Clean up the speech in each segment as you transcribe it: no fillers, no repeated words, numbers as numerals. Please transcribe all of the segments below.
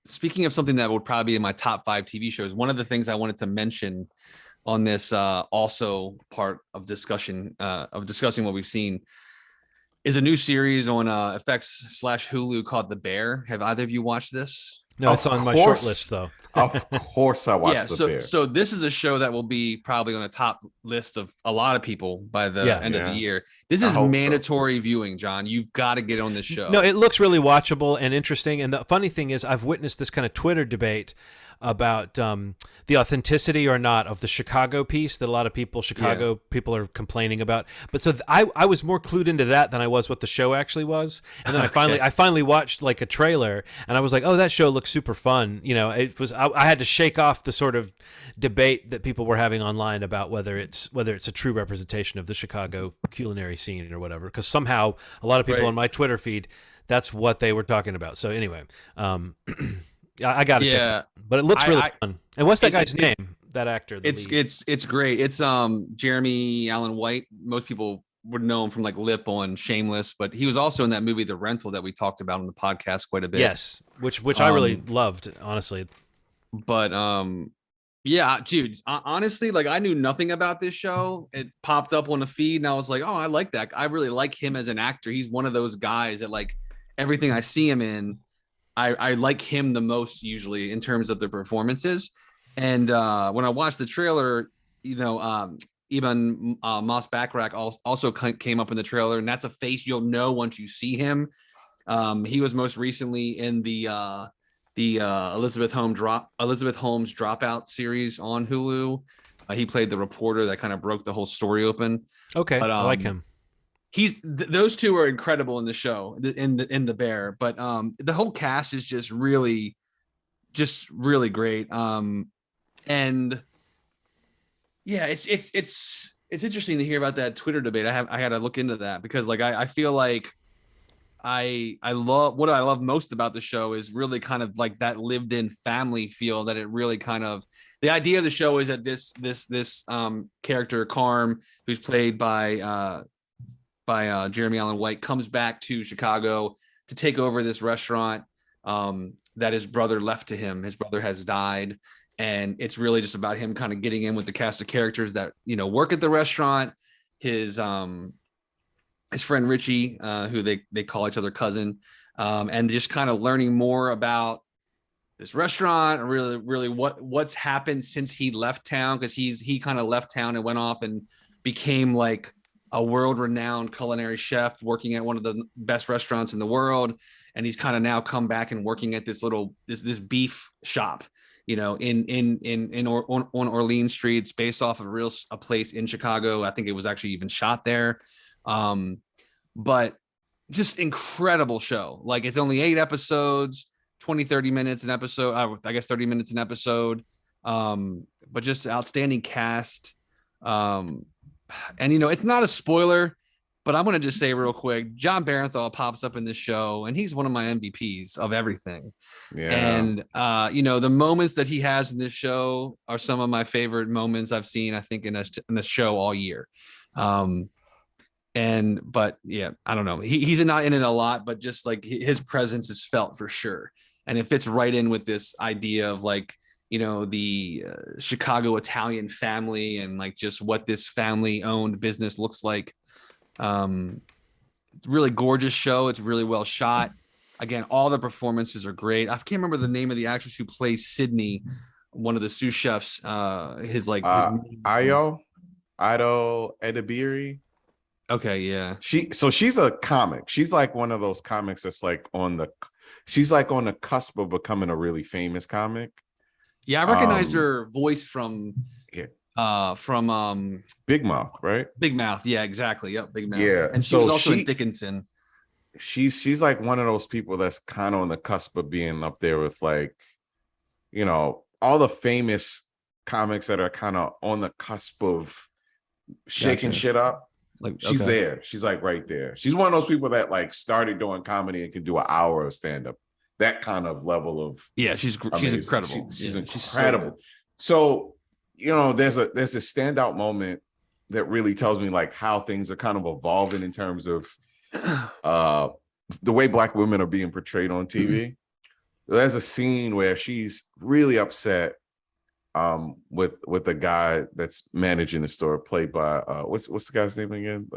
speaking of something that would probably be in my top 5 TV shows, one of the things I wanted to mention on this also part of discussion of discussing what we've seen is a new series on FX/Hulu called The Bear. Have either of you watched this? No, it's on my short list though. Of course, I Yeah, watched The Bear. so this is a show that will be probably on the top list of a lot of people by the end of the year. This is mandatory viewing, John. You've got to get on this show. No, it looks really watchable and interesting. And the funny thing is, I've witnessed this kind of Twitter debate about the authenticity or not of the Chicago piece that a lot of people, people are complaining about. But so I was more clued into that than I was what the show actually was. And then I finally watched like a trailer, and I was like, oh, that show looks super fun. You know, it was. I had to shake off the sort of debate that people were having online about whether it's a true representation of the Chicago culinary scene or whatever. Because somehow a lot of people on my Twitter feed, that's what they were talking about. So anyway. I got to check it out. But it looks really fun. And what's that guy's name? That actor? It's great. It's Jeremy Allen White. Most people would know him from like Lip on Shameless, but he was also in that movie The Rental that we talked about on the podcast quite a bit. Yes, which I really loved, honestly. But yeah, dude, honestly, like I knew nothing about this show. It popped up on the feed and I was like, oh, I like that. I really like him as an actor. He's one of those guys that like everything I see him in, I like him the most usually in terms of the performances. And when I watched the trailer, you know, even Moss-Bachrach also came up in the trailer, and that's a face you'll know once you see him. He was most recently in the Elizabeth Holmes Dropout series on Hulu. He played the reporter that kind of broke the whole story open. Okay, but, I like him. Those two are incredible in the show, in the Bear, but the whole cast is just really great. And yeah, it's interesting to hear about that Twitter debate. I had to look into that because like I feel like I love what I love most about the show is really kind of like that lived in family feel that it really kind of, the idea of the show is that this character Carm, who's played by Jeremy Allen White, comes back to Chicago to take over this restaurant that his brother left to him. His brother has died, and it's really just about him kind of getting in with the cast of characters that, you know, work at the restaurant. His friend Richie, who they call each other cousin, and just kind of learning more about this restaurant and really what's happened since he left town, because he kind of left town and went off and became like a world-renowned culinary chef working at one of the best restaurants in the world. And he's kind of now come back and working at this beef shop, you know, on Orleans Street. It's based off of a place in Chicago. I think it was actually even shot there. But just incredible show. Like it's only 8 episodes, 20-30 minutes an episode. I guess 30 minutes an episode. But just outstanding cast. And, you know, it's not a spoiler, but I'm going to just say real quick, John Barenthal pops up in this show, and he's one of my MVPs of everything. Yeah. And, you know, the moments that he has in this show are some of my favorite moments I've seen, I think, in the show all year. But yeah, I don't know. He's not in it a lot, but just like his presence is felt for sure. And it fits right in with this idea of like, you know, the Chicago Italian family and like just what this family owned business looks like. It's a really gorgeous show. It's really well shot. Again, all the performances are great. I can't remember the name of the actress who plays Sydney, one of the sous chefs. Ido Edebiri. Okay, yeah. She's a comic. She's like one of those comics that's like on the cusp of becoming a really famous comic. Yeah, I recognize her voice from Big Mouth, right? Big Mouth, yeah, exactly. Yep, Big Mouth. Yeah, and she was also in Dickinson. She's like one of those people that's kind of on the cusp of being up there with like, you know, all the famous comics that are kind of on the cusp of shaking shit up. Like she's there. She's like right there. She's one of those people that like started doing comedy and can do an hour of stand-up. That kind of level of she's incredible. She's incredible. So, you know, there's a standout moment that really tells me like how things are kind of evolving in terms of the way Black women are being portrayed on TV. there's a scene where she's really upset with the guy that's managing the store, played by what's the guy's name again?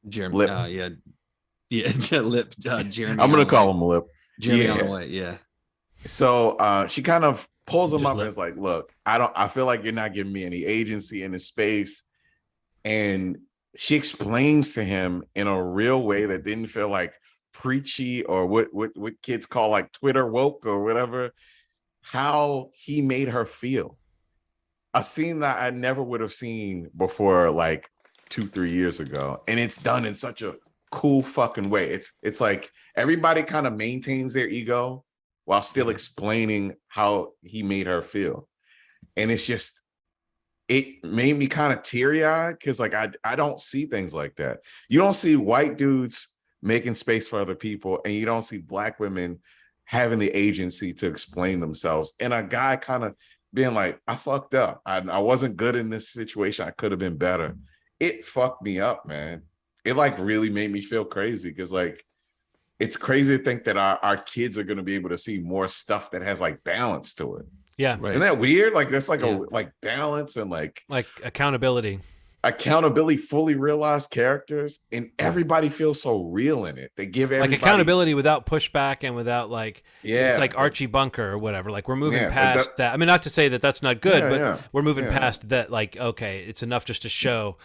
Jeremy. Lip. Lip. Jeremy. I'm gonna Allen call White. him Lip. Jeremy Allen White. Yeah. So she kind of pulls him Just up and is like, look, I feel like you're not giving me any agency in this space. And she explains to him in a real way that didn't feel like preachy or what kids call like Twitter woke or whatever, how he made her feel. A scene that I never would have seen before, like 2-3 years ago. And it's done in such a cool fucking way. It's like everybody kind of maintains their ego while still explaining how he made her feel. And it's just, it made me kind of teary-eyed because like I don't see things like that. You don't see white dudes making space for other people, and you don't see Black women having the agency to explain themselves. And a guy kind of being like, I fucked up. I wasn't good in this situation. I could have been better. It fucked me up, man. It like really made me feel crazy because like it's crazy to think that our kids are going to be able to see more stuff that has like balance to it. Yeah. Right. Isn't that weird? Like there's like a like balance and like accountability, fully realized characters, and everybody feels so real in it. They give everybody like accountability without pushback and without like, it's like Archie Bunker or whatever. Like we're moving past that. I mean, not to say that that's not good, but we're moving past that. Like, okay, it's enough just to show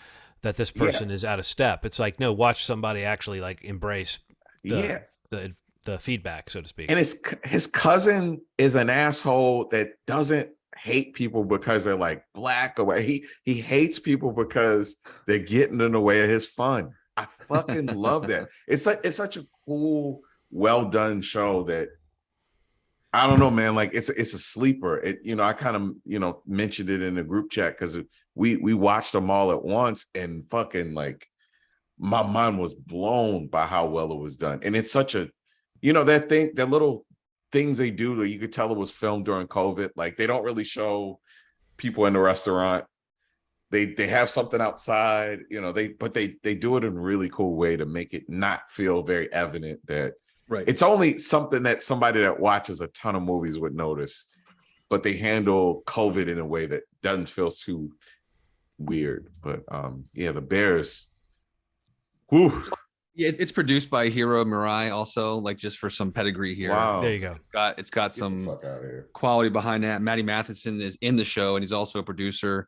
that this person is out of step. It's like, no, watch somebody actually like embrace the feedback, so to speak. And his cousin is an asshole that doesn't hate people because they're like Black or what. He hates people because they're getting in the way of his fun. I fucking love that. It's such a cool, well done show that I don't know, man. Like it's a sleeper. I kind of mentioned it in the group chat because we watched them all at once, and fucking like my mind was blown by how well it was done. And it's such a that little things they do that you could tell it was filmed during COVID. Like they don't really show people in the restaurant. They have something outside, but they do it in a really cool way to make it not feel very evident that it's only something that somebody that watches a ton of movies would notice, but they handle COVID in a way that doesn't feel too weird. But the Bears. Whew. Yeah, it's produced by Hiro Murai also, like just for some pedigree here. Wow. There you go. It's got some quality behind that. Matty Matheson is in the show and he's also a producer.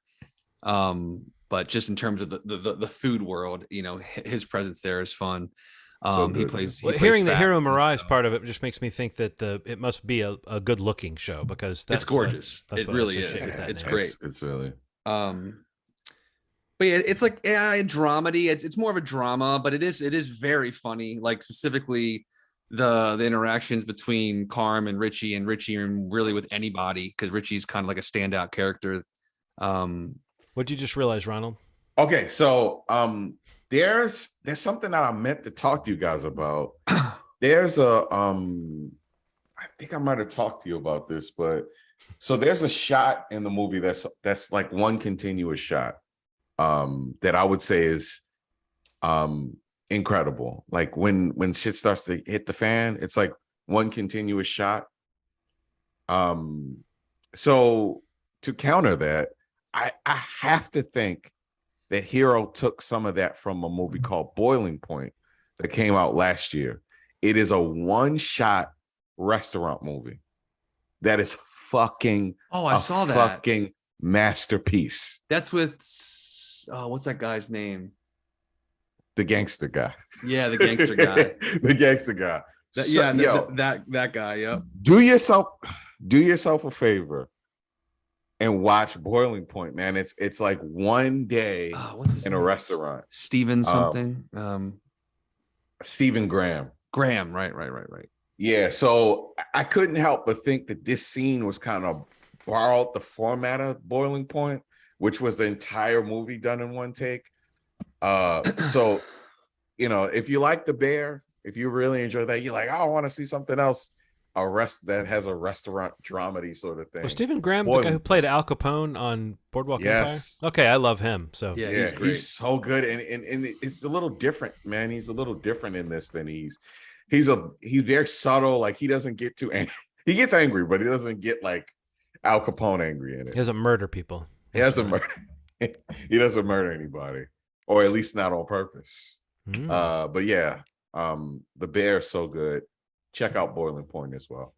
But just in terms of the food world, his presence there is fun. He plays hearing the Hiro Murai's part of it just makes me think that it must be a good looking show because it's gorgeous. It really is. It's great. It's really but yeah, it's like a dramedy. It's more of a drama, but it is very funny. Like specifically the interactions between Carm and Richie and really with anybody, because Richie's kind of like a standout character. What'd you just realize, Ronald? Okay, so there's something that I meant to talk to you guys about. There's I think I might have talked to you about this, but so there's a shot in the movie that's like one continuous shot. That I would say is incredible. Like when shit starts to hit the fan, it's like one continuous shot. So to counter that, I have to think that Hiro took some of that from a movie called Boiling Point that came out last year. It is a one-shot restaurant movie that is fucking I saw that fucking masterpiece. That's with what's that guy's name? The gangster guy. Yeah, the gangster guy. The gangster guy. That guy. Yep. Do yourself a favor and watch Boiling Point, man. It's like one day in a restaurant. Steven something. Stephen Graham. Graham. Right. Yeah. So I couldn't help but think that this scene was kind of borrowed the format of Boiling Point, which was the entire movie done in one take. So, if you like The Bear, if you really enjoy that, you're like, I want to see something else, that has a restaurant dramedy sort of thing. Was Stephen Graham the guy who played Al Capone on Boardwalk Empire? Okay, I love him. So yeah, he's so good, and it's a little different, man. He's a little different in this than he's very subtle. Like he doesn't get too He gets angry, but he doesn't get like Al Capone angry in it. He doesn't murder people. He doesn't murder. He doesn't murder anybody, or at least not on purpose. But yeah, the Bear is so good. Check out Boiling Point as well.